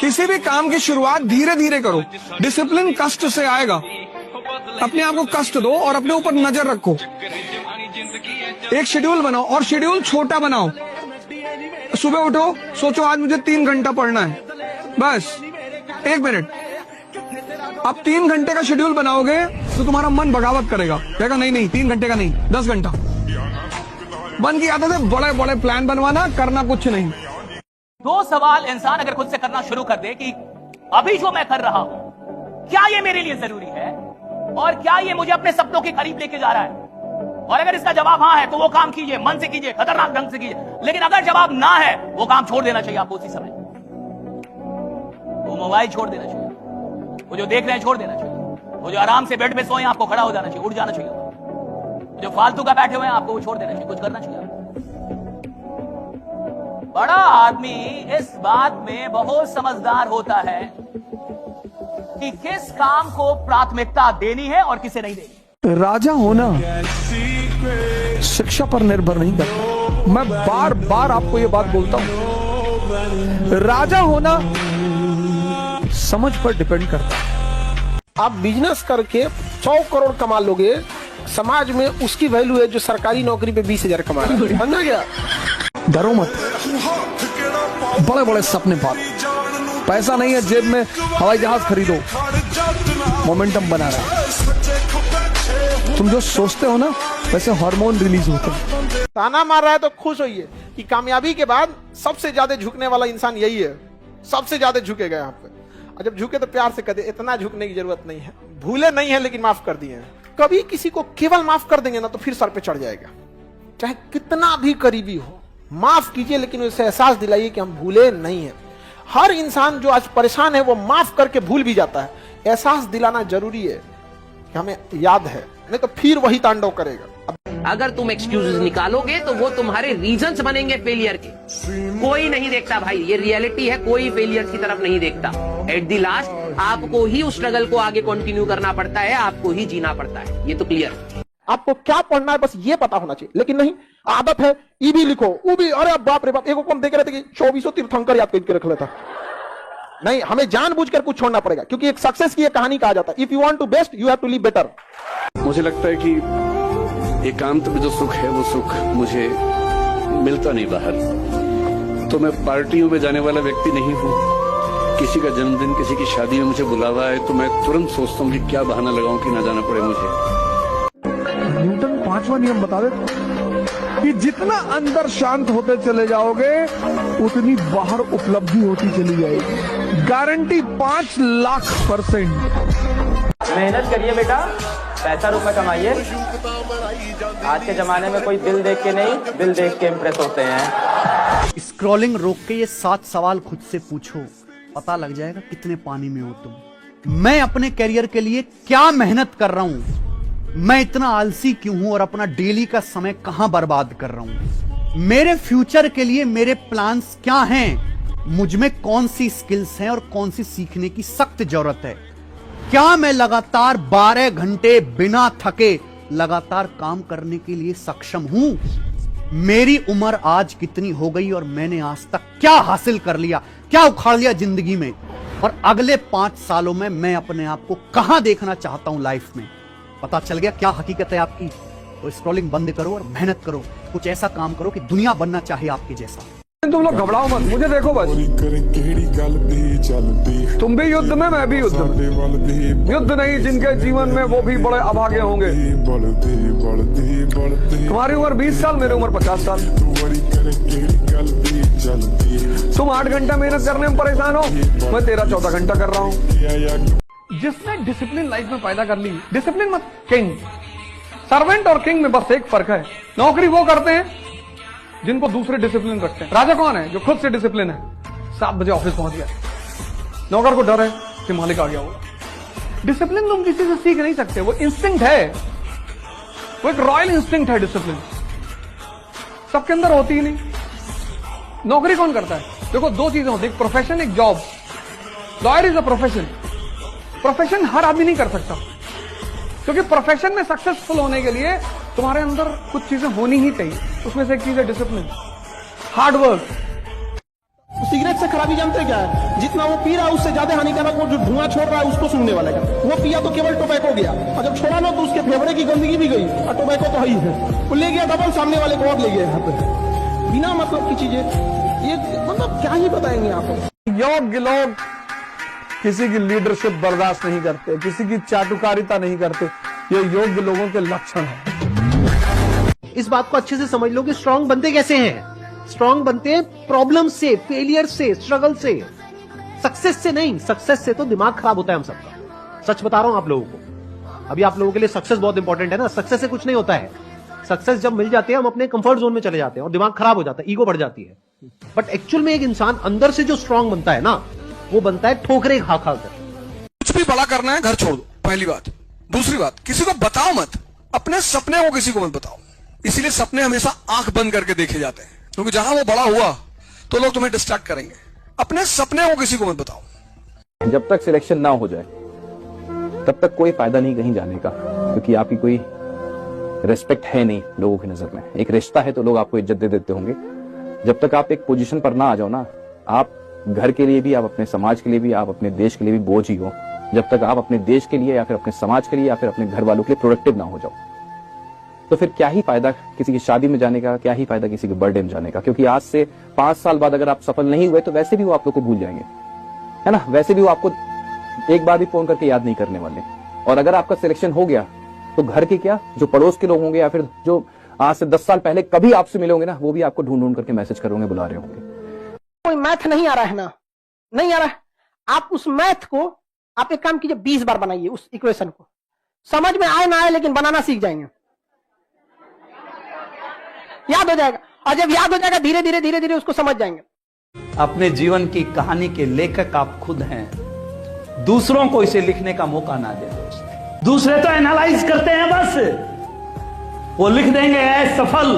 किसी भी काम की शुरुआत धीरे धीरे करो। डिसिप्लिन कष्ट से आएगा। अपने आप को कष्ट दो और अपने ऊपर नजर रखो। एक शेड्यूल बनाओ और शेड्यूल छोटा बनाओ। सुबह उठो, सोचो आज मुझे 3 घंटा पढ़ना है, बस 1 मिनट। अब 3 घंटे का शेड्यूल बनाओगे तो तुम्हारा मन बगावत करेगा, कहेगा नहीं 3 घंटे का नहीं, 10 घंटा। बंद की आदत है बड़े बड़े प्लान बनवाना, करना कुछ नहीं। 2 सवाल इंसान अगर खुद से करना शुरू कर दे कि अभी जो मैं कर रहा हूं, क्या ये मेरे लिए जरूरी है और क्या ये मुझे अपने सपनों के करीब लेके जा रहा है। और अगर इसका जवाब हाँ है तो वो काम कीजिए, मन से कीजिए, खतरनाक ढंग से कीजिए। लेकिन अगर जवाब ना है, वो काम छोड़ देना चाहिए आपको उसी समय। वो मोबाइल छोड़ देना चाहिए, वो जो देख रहे हैं छोड़ देना चाहिए, वो जो आराम से बेड पे सोए आपको खड़ा हो जाना चाहिए, उठ जाना चाहिए, जो फालतू का बैठे हुए हैं आपको वो छोड़ देना चाहिए, कुछ करना चाहिए। बड़ा आदमी इस बात में बहुत समझदार होता है कि किस काम को प्राथमिकता देनी है और किसे नहीं देनी। राजा होना शिक्षा पर निर्भर नहीं करता। मैं बार बार आपको यह बात बोलता हूं, राजा होना समझ पर डिपेंड करता है। आप बिजनेस करके 100 करोड़ कमा लोगे, समाज में उसकी वैल्यू है जो सरकारी नौकरी पे 20,000 कमा रहा है। समझा गया? डरो मत, बड़े बड़े सपने पालो। पैसा नहीं है जेब में, हवाई जहाज खरीदो, मोमेंटम बना रहा है। तुम जो सोचते हो ना, वैसे हार्मोन रिलीज होते हैं। ताना मार रहा है तो खुश होइए कि कामयाबी के बाद सबसे ज्यादा झुकने वाला इंसान यही है, सबसे ज्यादा झुकेगा यहाँ पे। और जब झुके तो प्यार से कह दे, इतना झुकने की जरूरत नहीं है, भूले नहीं है लेकिन माफ कर दिए हैं। कभी किसी को केवल माफ कर देंगे ना तो फिर सर पे चढ़ जाएगा, चाहे कितना भी करीबी हो। माफ कीजिए लेकिन उसे एहसास दिलाइए कि हम भूले नहीं है। हर इंसान जो आज परेशान है वो माफ करके भूल भी जाता है। एहसास दिलाना जरूरी है कि हमें याद है, नहीं तो फिर वही तांडव करेगा। अगर तुम एक्सक्यूजेस निकालोगे तो वो तुम्हारे रीजंस बनेंगे फेलियर के। कोई नहीं देखता भाई, ये रियलिटी है, कोई फेलियर की तरफ नहीं देखता। एट द लास्ट आपको ही उस स्ट्रगल को आगे कंटिन्यू करना पड़ता है, आपको ही जीना पड़ता है। ये तो क्लियर है। आपको क्या पढ़ना है बस ये पता होना चाहिए। लेकिन नहीं, आदत है ई भी लिखो, ऊ भी, अरे बाप रे बाप, एक कौन देख रहे थे कि 2400 तीर्थंकर याद करके रख लेता। नहीं, हमें जानबूझकर कुछ छोड़ना पड़ेगा, क्योंकि एक सक्सेस की एक कहानी कहा जाता है, if you want to best you have to live better. मुझे लगता है कि एकांत में जो सुख है वो सुख मुझे मिलता नहीं बाहर। तो मैं पार्टियों में जाने वाला व्यक्ति नहीं हूँ। किसी का जन्मदिन, किसी की शादी में मुझे बुलावा है तो मैं तुरंत सोचता हूँ कि क्या बहाना लगाऊं कि ना जाना पड़े मुझे। न्यूटन 5वां नियम बता दे कि जितना अंदर शांत होते चले जाओगे उतनी बाहर उपलब्धि होती चली जाएगी। गारंटी 5,00,000%। मेहनत करिए बेटा, पैसा रुपए कमाइए। आज के जमाने में कोई दिल देख के नहीं, दिल देख के इम्प्रेस होते हैं। स्क्रॉलिंग रोक के ये 7 सवाल खुद से पूछो, पता लग जाएगा कितने पानी में हो तुम। मैं अपने करियर के लिए क्या मेहनत कर रहा हूं, मैं इतना आलसी क्यों हूं और अपना डेली का समय कहां बर्बाद कर रहा हूं। मेरे फ्यूचर के लिए मेरे प्लान्स क्या हैं, मुझ में कौन सी स्किल्स हैं और कौन सी सीखने की सख्त जरूरत है। क्या मैं लगातार 12 घंटे बिना थके लगातार काम करने के लिए सक्षम हूं। मेरी उम्र आज कितनी हो गई और मैंने आज तक क्या हासिल कर लिया, क्या उखाड़ लिया जिंदगी में, और अगले 5 सालों में मैं अपने आप को कहां देखना चाहता हूं लाइफ में। पता चल गया क्या हकीकत है आपकी। तो स्क्रॉलिंग बंद करो और मेहनत करो, कुछ ऐसा काम करो कि दुनिया बनना चाहे आपके जैसा। तुम लोग घबराओ मत, मुझे देखो बस। तुम भी युद्ध में, मैं भी युद्ध में। युद्ध नहीं जिनके जीवन में, वो भी बड़े अभागे होंगे। तुम्हारी उम्र 20 साल, मेरी उम्र 50 साल। तुम 8 घंटा मेहनत करने में परेशान हो, मैं 13-14 घंटा कर रहा हूँ। जिसने डिसिप्लिन लाइफ में पैदा कर ली, डिसिप्लिन मत किंग। सर्वेंट और किंग में बस एक फर्क है, नौकरी वो करते हैं जिनको दूसरे डिसिप्लिन रखते हैं। राजा कौन है? जो खुद से डिसिप्लिन है। 7 बजे ऑफिस पहुंच गया, नौकर को डर है कि मालिक आ गया होगा। डिसिप्लिन तुम किसी से सीख नहीं सकते, वो इंस्टिंक्ट है, वो एक रॉयल इंस्टिंक्ट है। डिसिप्लिन सबके अंदर होती ही नहीं। नौकरी कौन करता है? देखो 2 चीजें होती है, एक प्रोफेशन, एक job. Lawyer is a profession. Profession हर आदमी नहीं कर सकता, क्योंकि प्रोफेशन में सक्सेसफुल होने के लिए तुम्हारे अंदर कुछ चीजें होनी ही चाहिए। उसमें से एक चीज है डिसिप्लिन, हार्ड वर्क। सिगरेट से खराबी जानते क्या है? जितना वो पी रहा है उससे ज्यादा हानिकारक वो जो धुआं छोड़ रहा है उसको सूंघने वाले का। वो पिया तो केवल टोबैको गया, और जब छोड़ा ना तो उसके फेफड़े की गंदगी भी गई, और टोबैको तो है ही है। वो ले गया डबल, सामने वाले को और ले गया यहाँ पे, बिना मतलब की चीजें। ये मतलब क्या ही बताएंगे आपको। योग्य लोग किसी की लीडरशिप बर्दाश्त नहीं करते, किसी की चाटुकारिता नहीं करते। ये योग्य लोगों के लक्षण है। इस बात को अच्छे से समझ लो कि स्ट्रांग बनते कैसे हैं। स्ट्रांग बनते हैं प्रॉब्लम से, फेलियर से, स्ट्रगल से, सक्सेस से नहीं। सक्सेस से तो दिमाग खराब होता है हम सबका। सच बता रहा हूं आप लोगों को। अभी आप लोगों के लिए सक्सेस बहुत इंपॉर्टेंट है ना। सक्सेस से कुछ नहीं होता है। सक्सेस जब मिल जाती है हम अपने कंफर्ट जोन में चले जाते हैं और दिमाग खराब हो जाता है, ईगो बढ़ जाती है। बट एक्चुअल में एक इंसान अंदर से जो स्ट्रांग बनता है ना, वो बनता है ठोकरे खा खा कर। कुछ भी बड़ा करना है घर छोड़ दो, पहली बात। दूसरी बात, किसी को बताओ मत, अपने सपने को किसी को मत बताओ। इसीलिए सपने हमेशा आंख बंद करके देखे जाते हैं, क्योंकि जहां वो बड़ा हुआ तो लोग तुम्हें डिस्ट्रैक्ट करेंगे। अपने सपने को किसी को मत बताओ। जब तक सिलेक्शन ना हो जाए तब तक कोई फायदा नहीं कहीं जाने का, क्योंकि आपकी कोई रेस्पेक्ट है नहीं लोगों की नजर में। एक रिश्ता है तो लोग आपको इज्जत दे देते होंगे। जब तक आप एक पोजीशन पर ना आ जाओ ना, आप घर के लिए भी, आप अपने समाज के लिए भी, आप अपने देश के लिए भी बोझ ही हो। जब तक आप अपने देश के लिए या फिर अपने समाज के लिए या फिर अपने घर वालों के लिए प्रोडक्टिव ना हो जाओ, तो फिर क्या ही फायदा किसी की शादी में जाने का, क्या ही फायदा किसी के बर्थडे में जाने का। क्योंकि आज से 5 साल बाद अगर आप सफल नहीं हुए तो वैसे भी वो आप लोग को भूल जाएंगे, है ना। वैसे भी वो आपको एक बार भी फोन करके याद नहीं करने वाले। और अगर आपका सिलेक्शन हो गया तो घर के क्या, जो पड़ोस के लोग होंगे या फिर जो आज से 10 साल पहले कभी आपसे मिले होंगे ना, वो भी आपको ढूंढ ढूंढ करके मैसेज करोगे, बुला रहे होंगे। कोई मैथ नहीं आ रहा है ना, नहीं आ रहा है, आप उस मैथ को आप एक काम कीजिए, 20 बार बनाइए उस इक्वेशन को। समझ में आए ना आए लेकिन बनाना सीख जाएंगे, याद हो जाएगा। और जब याद हो जाएगा धीरे धीरे धीरे धीरे उसको समझ जाएंगे। अपने जीवन की कहानी के लेखक आप खुद हैं। दूसरों को इसे लिखने का मौका ना दे। दूसरे तो एनालाइज करते हैं बस। वो लिख देंगे असफल,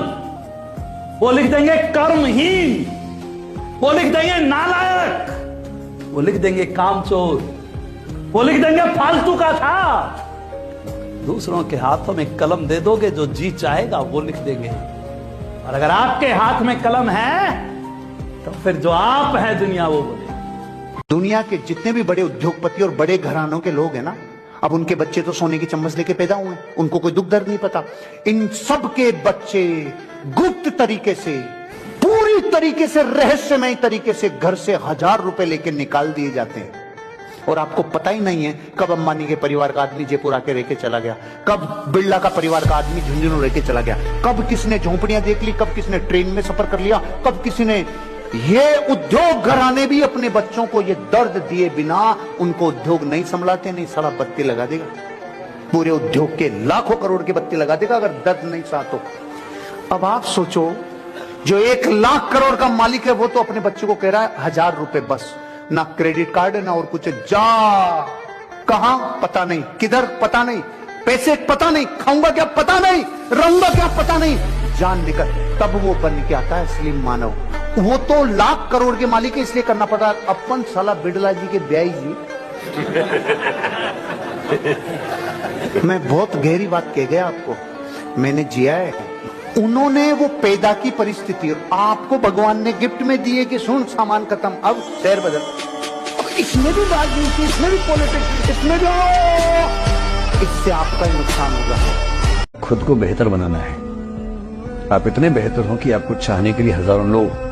वो लिख देंगे कर्महीन, वो लिख देंगे नालायक, वो लिख देंगे कामचोर, वो लिख देंगे फालतू का था। दूसरों के हाथों में कलम दे दोगे, जो जी चाहेगा वो लिख देंगे। और अगर आपके हाथ में कलम है तो फिर जो आप हैं दुनिया वो बोले। दुनिया के जितने भी बड़े उद्योगपति और बड़े घरानों के लोग हैं ना, अब उनके बच्चे तो सोने की चम्मच लेके पैदा हुए, उनको कोई दुख दर्द नहीं पता। इन सब के बच्चे गुप्त तरीके से, पूरी तरीके से, रहस्यमय तरीके से घर से 1000 रुपए लेके निकाल दिए जाते हैं। और आपको पता ही नहीं है कब अंबानी के परिवार का आदमी जयपुर आके रह के चला गया, कब बिरला का परिवार का आदमी झुंझुनू रह के चला गया, कब किसने झोंपड़ियां देख ली, कब किसने ट्रेन में सफर कर लिया, कब किसी ने। ये उद्योग घराने भी अपने बच्चों को ये दर्द दिए बिना उनको उद्योग नहीं संभलाते। नहीं साला बत्ती लगा देगा, पूरे उद्योग के लाखों करोड़ की बत्ती लगा देगा अगर दर्द नहीं सा तो। अब आप सोचो, जो 1 लाख करोड़ का मालिक है वो तो अपने बच्चे को कह रहा है 1000 रुपए बस, ना क्रेडिट कार्ड है ना और कुछ। जा कहां पता नहीं, किधर पता नहीं, पैसे पता नहीं, खाऊंगा क्या पता नहीं, रहूंगा क्या पता नहीं, जान निकल। तब वो बन के आता है असली मानव। वो तो लाख करोड़ के मालिक है, इसलिए करना पड़ा। अपन साला बिड़ला जी के ब्याई जी। मैं बहुत गहरी बात कह गया आपको, मैंने जिया है। उन्होंने वो पैदा की परिस्थिति आपको भगवान ने गिफ्ट में दिए कि सुन सामान खत्म, अब शहर बदल। इसमें भी राजनीति, इसमें भी पॉलिटिक्स, इसमें भी, इससे आपका ही नुकसान होगा। खुद को बेहतर बनाना है। आप इतने बेहतर हो कि आपको चाहने के लिए हजारों लोग।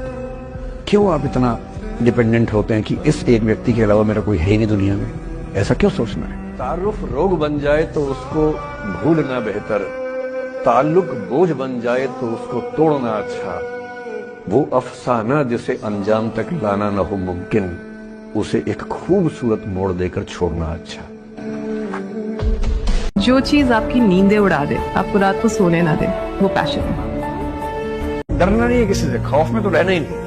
क्यों आप इतना डिपेंडेंट होते हैं कि इस एक व्यक्ति के अलावा मेरा कोई है ही नहीं दुनिया में? ऐसा क्यों सोचना है? तारुफ रोग बन जाए तो उसको भूलना बेहतर, ताल्लुक बोझ बन जाए तो उसको तोड़ना अच्छा। वो अफसाना जिसे अंजाम तक लाना न हो मुमकिन, उसे एक खूबसूरत मोड़ देकर छोड़ना अच्छा। जो चीज आपकी नींदें उड़ा दे, आपको रात को सोने ना दे, वो पैशन है। डरना नहीं है किसी से, खौफ में तो रहना ही नहीं।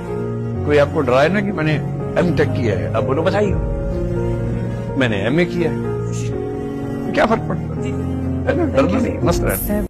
कोई आपको डराए ना कि मैंने M.Tech किया है, अब बोलो बधाई हो, मैंने MA किया है, क्या फर्क पड़ता है? डरना नहीं, मस्त रहना।